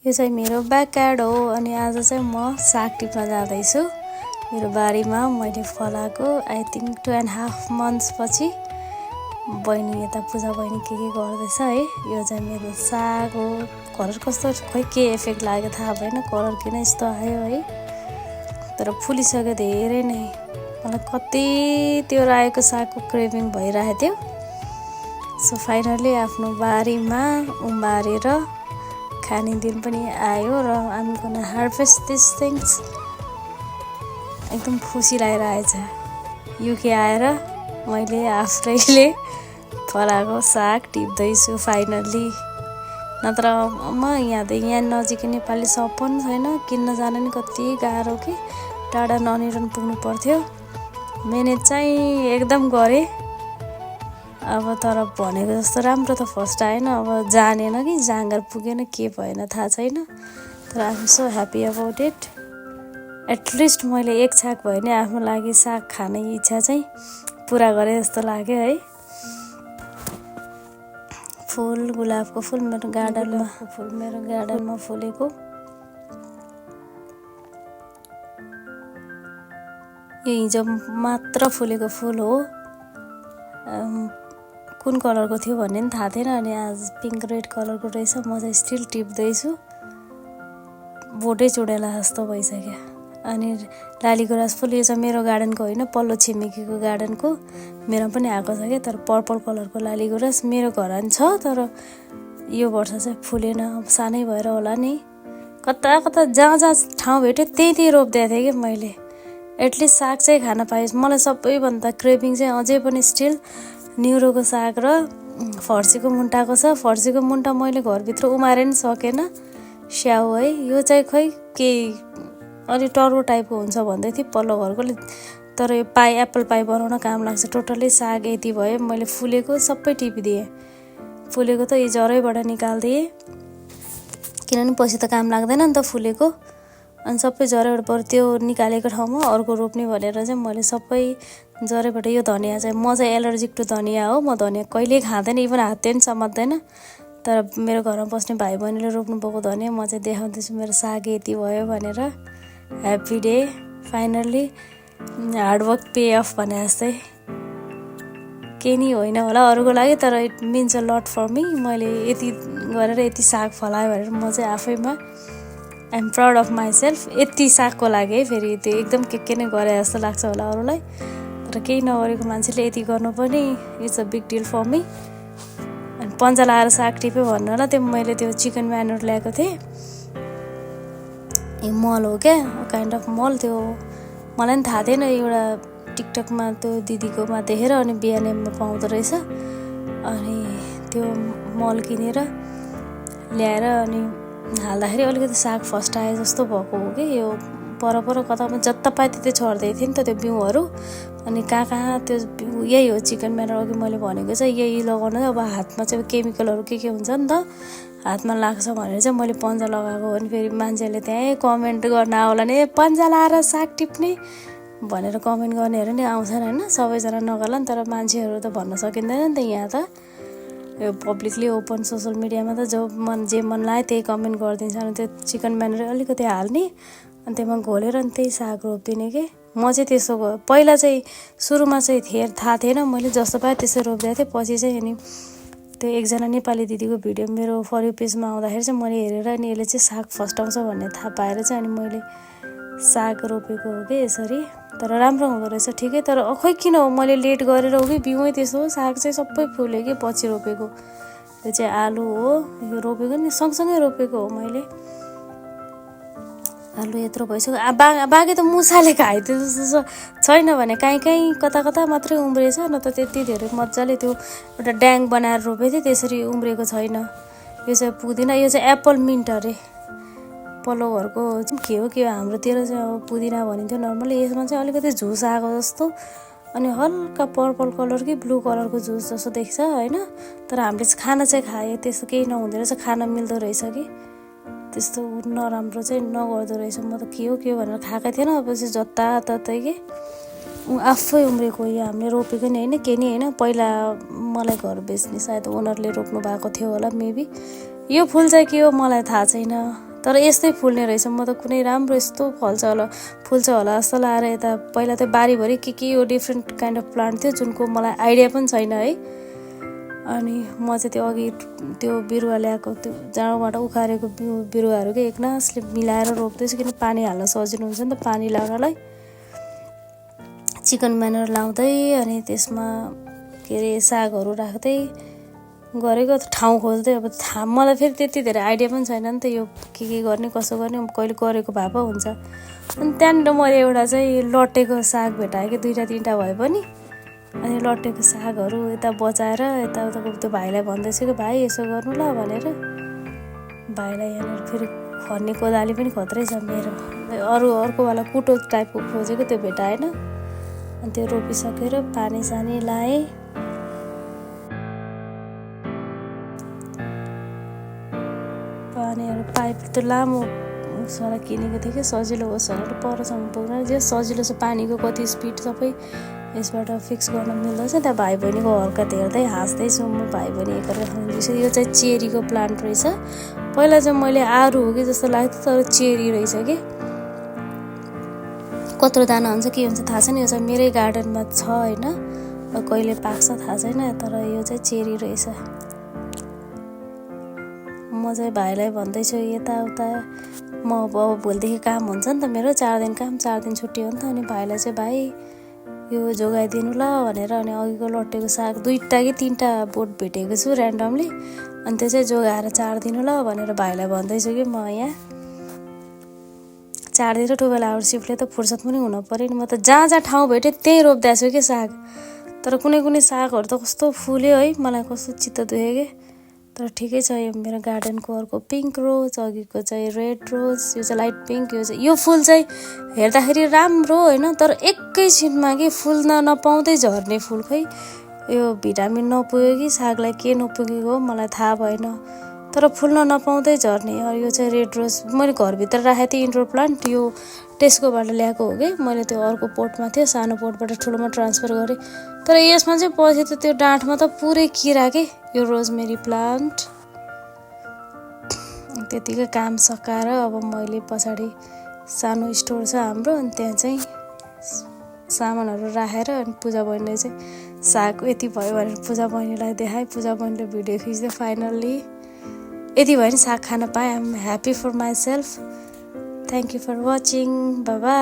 यो चाहिँ मेरो ब्याकयार्ड हो अनि आज चाहिँ म साग टिप्न जाँदैछु मेरो बारीमा। मैले फलाएको आई थिंक 2.5 months पछि बहिनी यता पूजा बहिनी के गर्दैछ है। यो चाहिँ मेरो साग हो। कलर कस्तो खोइ के इफेक्ट लाग्यो थाहा भएन, कलर किन यस्तो आयो है, तर फुलिसक्यो धेरै नै। मलाई कति त्यो रायोको सागको क्रेभिङ भइरहेको थियो। सो फाइनली आफ्नो बारीमा उमारेर खाने दिन पनि आयो र I'm gonna harvest this things. एकदम खुसी लागिरहेछ। युके आएर मैले आफैले फलाएको साग टिप्दैछु फाइनली। नत्र म यहाँ नजिकै नेपाली सप पनि छैन, किन्न जान नि कति गाह्रो कि टाढा ननिरन पुग्नु पर्थ्यो। मेहनत चाहिँ एकदम गरेँ अब, तर भनेको जस्तो राम्रो त फर्स्ट आएन। अब जानेन कि जाँगर पुगेन के भएन थाहा छैन, तर I am so happy about it. At least मैले एक छाक भयो भने आफ्नो लागि साग खाने इच्छा चाहिँ पुरा गरेँ जस्तो लाग्यो है। फुल गुलाबको फुल मेरो गार्डनमा फुलेको। यो हिजो मात्र फुलेको फुल हो। कुन कलरको थियो भन्ने पनि थाहा थिएन, अनि आज पिङ्क रेड कलरको रहेछ। म चाहिँ स्टिल टिप्दैछु, बोटै चुडेला जस्तो भइसक्यो। अनि लाली गुराँस फुल यो चाहिँ मेरो गार्डनको होइन, पल्लो छिमेकीको गार्डनको। मेरो पनि आएको छ क्या, तर पर्पल कलरको लाली गुराँस मेरो घर छ, तर यो वर्ष चाहिँ फुलेन। सानै भएर होला नि, कता कता जहाँ ठाउँ भेट्यो त्यही रोपिदिएको थिएँ कि मैले। एटलिस्ट साग चाहिँ खान पाएँ। मलाई सबैभन्दा क्रेभिङ चाहिँ अझै पनि स्टिल न्युरोको साग र फर्सीको मुन्टाको छ। फर्सीको मुन्टा मैले घरभित्र उमारे नि सकेन, स्याउ है। यो चाहिँ खै के अलि टर्रो टाइपको हुन्छ भन्दै थियो पल्लो घरकोले, तर यो एप्पल पाई बनाउन काम लाग्छ। टोटल्ली साग यति भयो, मैले फुलेको सबै टिपिदिएँ। फुलेको त यो जरैबाट निकालिदिएँ, किनभने पछि त काम लाग्दैन नि त फुलेको। अनि सबै जरैबाट पर त्यो निकालेको ठाउँमा अर्को रोप्ने भनेर चाहिँ मैले सबै जरैबाट। यो धनियाँ चाहिँ म चाहिँ एलर्जिक टु धनियाँ हो। म धनियाँ कहिल्यै खाँदैन, इभन हातले पनि समात्दैन। तर मेरो घरमा बस्ने भाइ बहिनीले रोप्नु भएको धनियाँ म चाहिँ देखाउँदैछु मेरो साग यति भयो भनेर। Happy day finally, hard work pay off भने जस्तै। केही नि होइन होला अरूको लागि, तर it means a lot for me. मैले यति गरेर यति साग फलायो भनेर म चाहिँ आफैमा I am proud of myself. यति सागको लागि है, फेरि त्यो एकदम के नै गरे जस्तो लाग्छ होला अरूलाई, तर केही नगरेको मान्छेले यति गर्नु पनि it's a big deal for me. अनि पन्जा लाएर साग टिप्यो भन्नु होला, त्यो मैले त्यो चिकन म्यानुर ल्याएको थिएँ। यो मल हो क्या, काइन्ड अफ मल। त्यो मलाई पनि थाहा थिएन, एउटा टिकटकमा त्यो दिदीकोमा देखेर अनि बिहानमा पाउँदो रहेछ। अनि त्यो मल किनेर ल्याएर अनि हाल्दाखेरि अलिकति साग फर्स्ट आए जस्तो भएको हो कि। यो पर कतामा जता पाए त्यतै छर्दै थियो नि त त्यो बिउहरू। अनि कहाँ त्यो यही हो चिकन म्यानुर। अघि मैले भनेको चाहिँ यही लगाउनु। अब हातमा चाहिँ केमिकलहरू के हुन्छ नि त, हातमा लाग्छ भनेर चाहिँ मैले पन्जा लगाएको। अनि फेरि मान्छेले त्यहीँ कमेन्ट गर्न आउला नि, पन्जा लाएर साग टिप्ने भनेर कमेन्ट गर्नेहरू नि आउँछन् होइन। सबैजना नगर्ला नि, तर मान्छेहरू त भन्न सकिँदैन नि त यहाँ त। यो पब्लिकली ओपन सोसल मिडियामा त जे मन लाग्यो त्यही कमेन्ट गरिदिन्छ। अनि त्यो चिकन म्यानुर अलिकति हाल्ने, अनि त्यसमा घोलेर अनि त्यही साग रोपिदिने कि। म चाहिँ त्यसो पहिला चाहिँ सुरुमा चाहिँ थाहा थिएन, मैले जस्तो पाएँ त्यसो रोपिदिएको थिएँ। पछि चाहिँ अनि त्यो एकजना नेपाली दिदीको भिडियो मेरो फर यु पेजमा आउँदाखेरि चाहिँ मैले हेरेर अनि यसले चाहिँ साग फस्टाउँछ भन्ने थाहा पाएर चाहिँ अनि मैले साग रोपेको हो कि यसरी। तर राम्रो हुँदो रहेछ ठिकै। तर खै किन हो मैले लेट गरेर हो कि बिउै त्यस्तो हो। साग चाहिँ सबै फुल्यो कि पछि रोपेको। यो चाहिँ आलु हो, यो रोपेको नि सँगसँगै रोपेको हो मैले। आलु यत्रो भइसक्यो। बाँकी त मुसाले खाइदियो जस्तो छैन भने कहीँ कता मात्रै उम्रिएछ, न त त्यति धेरै मजाले त्यो एउटा ड्याङ बनाएर रोपेको थिएँ, त्यसरी उम्रिएको छैन। यो चाहिँ पुदिना, यो चाहिँ एप्पल मिन्ट अरे। पल्लो घरको के हो हाम्रोतिर चाहिँ अब पुदिना भनिन्थ्यो नर्मली। यसमा चाहिँ अलिकति झुस आएको जस्तो, अनि हल्का पर्पल कलर कि ब्लू कलरको झुस जस्तो देख्छ होइन। तर हामीले चाहिँ खाना चाहिँ खायो, त्यस्तो केही नहुँदो रहेछ, खाना मिल्दो रहेछ कि। त्यस्तो नराम्रो चाहिँ नगर्दो रहेछ। म त के हो भनेर खाएकै थिएन। अब चाहिँ जताततै कि आफै उम्रेको, यो हामीले रोपेको नि होइन, के नि होइन। पहिला मलाई घर बेच्ने सायद ओनरले रोप्नु भएको थियो होला मेबी। यो फुल चाहिँ के हो मलाई थाहा छैन, तर यस्तै फुल्ने रहेछ। म त कुनै राम्रो यस्तो फल्छ होला जस्तो लाएर यता पहिला त बारीभरि के यो डिफ्रेन्ट काइन्ड अफ प्लान्ट थियो जुनको मलाई आइडिया पनि छैन है। अनि म चाहिँ त्यो अघि त्यो बिरुवा ल्याएको त्यो जाँडोबाट उखारेको बिरुवाहरू के एकनासले मिलाएर रोप्दैछु, किन पानी हाल्न सजिलो हुन्छ नि त पानी लाउनलाई। चिकन म्यानर लाउँदै अनि त्यसमा के अरे सागहरू राख्दै गरेको, ठाउँ खोज्दै। अब मलाई फेरि त्यति धेरै आइडिया पनि छैन नि त यो के गर्ने कसो गर्ने, कहिले गरेको भए पो हुन्छ। अनि त्यहाँनिर मैले एउटा चाहिँ लट्टेको साग भेटाएँ कि 2-3टा भए पनि। अनि लट्टेको सागहरू यता बचाएर यताउताको त्यो भाइलाई भन्दैछु कि भाइ यसो गर्नु ल भनेर। भाइलाई यहाँनिर फेरि खन्ने कोदाली पनि खत्रै छ मेरो। अर्कोवाला कुटो टाइपको खोजेको त्यो भेटाएन। अनि त्यो रोपिसकेर पानी सानी लाएँ। पानीहरू पाइप त्यो लामो उसवाला किनेको थिएँ कि सजिलो होस् भनेर, परसम्म पुग्न जे सजिलो छ। पानीको कति स्पिड सबै यसबाट फिक्स गर्न मिल्दछ। त्यहाँ भाइ बहिनीको हरकत हेर्दै हाँस्दैछु म। भाइ बहिनी एकअर्का खाँदैछु। यो चाहिँ चेरीको प्लान्ट रहेछ। पहिला चाहिँ मैले आरू हो कि जस्तो लाग्थ्यो, तर चेरी रहेछ कि। कत्रो दाना हुन्छ के हुन्छ थाहा छैन। यो चाहिँ मेरै गार्डनमा छ होइन, कहिले पाक्छ थाहा छैन, तर यो चाहिँ चेरी रहेछ। म चाहिँ भाइलाई भन्दैछु यताउता। म अब भोलिदेखि काम हुन्छ नि त मेरो, 4 दिन काम 4 दिन छुट्टी हो नि त। अनि भाइलाई चाहिँ भाइ यो जोगाइदिनु ल भनेर। अनि अघिको लट्टेको साग 2टा कि 3टा बोट भेटेको छु ऱ्यान्डमली, अनि त्यो चाहिँ जोगाएर 4 दिनु ल भनेर भाइलाई भन्दैछु कि म यहाँ 4 दिन र 12 आवर सिफ्टले त फुर्सद पनि हुन पऱ्यो नि। म त जहाँ ठाउँ भेट्यो त्यहीँ रोप्दैछु कि साग। तर कुनै सागहरू त कस्तो फुल्यो है, मलाई कस्तो चित्त दुख्यो कि। तर ठिकै छ। यो मेरो गार्डनको अर्को पिङ्क रोज, अघिको चाहिँ रेड रोज, यो चाहिँ लाइट पिङ्क। यो फुल चाहिँ हेर्दाखेरि राम्रो होइन, तर एकैछिनमा कि फुल्न नपाउँदै झर्ने फुल। खै यो भिटामिन नपुग्यो कि सागलाई के नपुगेको हो मलाई थाहा भएन, तर फुल्न नपाउँदै झर्ने। यो चाहिँ रेड रोज मैले घरभित्र राखेको थिएँ इन्डोर प्लान्ट। यो टेस्कोबाट ल्याएको हो कि मैले। त्यो अर्को पोटमा थियो, सानो पोटबाट ठुलोमा ट्रान्सफर गरेँ। तर यसमा चाहिँ पछि त त्यो डाँठमा त पुरै किरा के। यो रोजमेरी प्लान्ट त्यतिकै काम सकाएर अब मैले पछाडि सानो स्टोर छ हाम्रो, अनि त्यहाँ चाहिँ सामानहरू राखेर अनि पूजा बहिनीले चाहिँ साग यति भयो भनेर पूजा बहिनीलाई देखाएँ। पूजा बहिनीले भिडियो खिच्दै फाइनल्ली यति भयो नि साग खान पाएँ। I am happy for myself. Thank you for watching. Bye by.